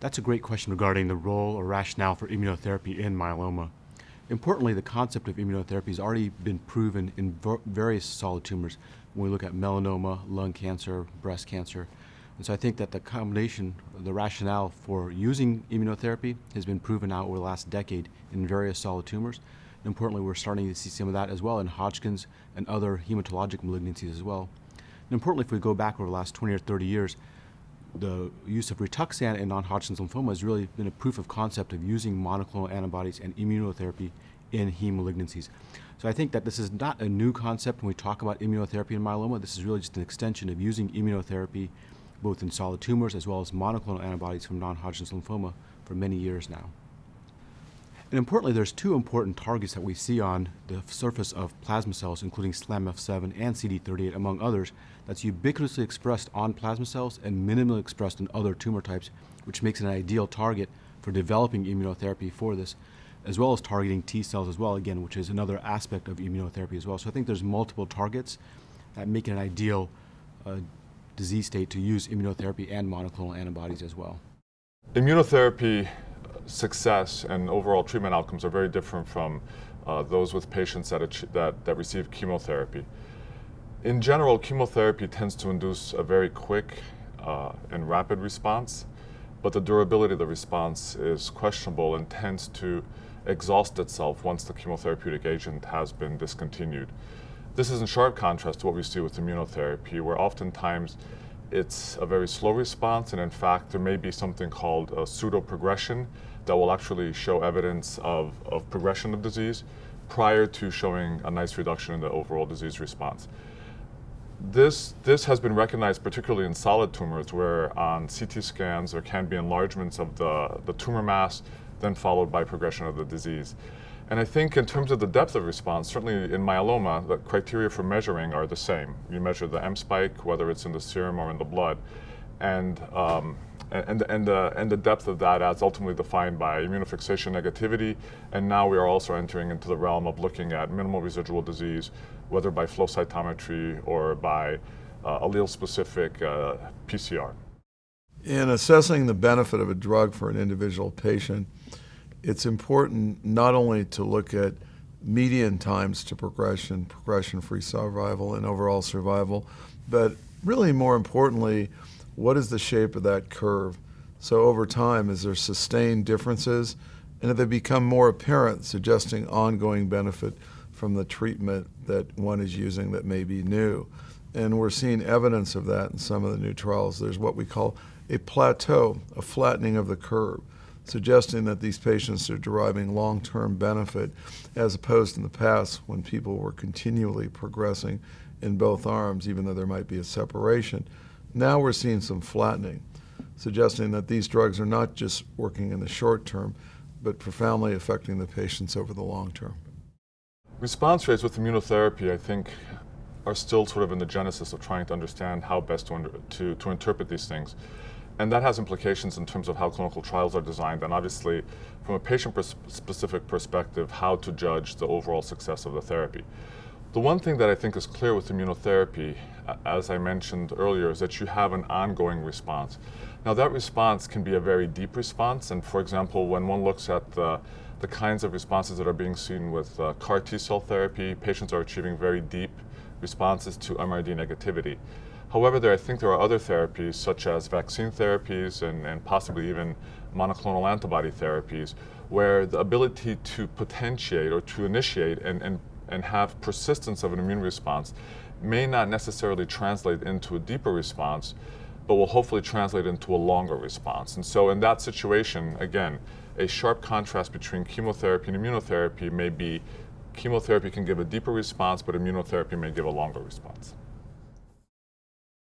That's a great question regarding the role or rationale for immunotherapy in myeloma. Importantly, the concept of immunotherapy has already been proven in various solid tumors when we look at melanoma, lung cancer, breast cancer. And so I think that the combination, the rationale for using immunotherapy has been proven out over the last decade in various solid tumors. And importantly, we're starting to see some of that as well in Hodgkin's and other hematologic malignancies as well. And importantly, if we go back over the last 20 or 30 years, the use of Rituxan in non-Hodgkin's lymphoma has really been a proof of concept of using monoclonal antibodies and immunotherapy in heme malignancies. So I think that this is not a new concept when we talk about immunotherapy in myeloma. This is really just an extension of using immunotherapy both in solid tumors as well as monoclonal antibodies from non-Hodgkin's lymphoma for many years now. And importantly, there's two important targets that we see on the surface of plasma cells, including SLAMF7 and CD38, among others, that's ubiquitously expressed on plasma cells and minimally expressed in other tumor types, which makes it an ideal target for developing immunotherapy for this, as well as targeting T cells as well, again, which is another aspect of immunotherapy as well. So I think there's multiple targets that make it an ideal disease state to use immunotherapy and monoclonal antibodies as well. Immunotherapy success and overall treatment outcomes are very different from those with patients that receive chemotherapy. In general, chemotherapy tends to induce a very quick and rapid response, but the durability of the response is questionable and tends to exhaust itself once the chemotherapeutic agent has been discontinued. This is in sharp contrast to what we see with immunotherapy, where oftentimes it's a very slow response, and in fact there may be something called a pseudo-progression that will actually show evidence of progression of disease prior to showing a nice reduction in the overall disease response. This has been recognized particularly in solid tumors, where on CT scans there can be enlargements of the tumor mass, then followed by progression of the disease. And I think in terms of the depth of response, certainly in myeloma, the criteria for measuring are the same. You measure the M spike, whether it's in the serum or in the blood, and the depth of that as ultimately defined by immunofixation negativity. And now we are also entering into the realm of looking at minimal residual disease, whether by flow cytometry or by allele-specific PCR. In assessing the benefit of a drug for an individual patient, it's important not only to look at median times to progression, progression-free survival, and overall survival, but really more importantly, what is the shape of that curve? So over time, is there sustained differences? And if they become more apparent, suggesting ongoing benefit from the treatment that one is using that may be new. And we're seeing evidence of that in some of the new trials. There's what we call a plateau, a flattening of the curve, suggesting that these patients are deriving long-term benefit, as opposed in the past when people were continually progressing in both arms, even though there might be a separation. Now we're seeing some flattening, suggesting that these drugs are not just working in the short term, but profoundly affecting the patients over the long term. Response rates with immunotherapy, I think, are still sort of in the genesis of trying to understand how best to interpret these things. And that has implications in terms of how clinical trials are designed, and obviously, from a patient-specific perspective, how to judge the overall success of the therapy. The one thing that I think is clear with immunotherapy, as I mentioned earlier, is that you have an ongoing response. Now, that response can be a very deep response, and for example, when one looks at the kinds of responses that are being seen with CAR T-cell therapy, patients are achieving very deep responses to MRD negativity. However, I think there are other therapies, such as vaccine therapies and possibly even monoclonal antibody therapies, where the ability to potentiate or to initiate and have persistence of an immune response may not necessarily translate into a deeper response, but will hopefully translate into a longer response. And so in that situation, again, a sharp contrast between chemotherapy and immunotherapy may be chemotherapy can give a deeper response, but immunotherapy may give a longer response.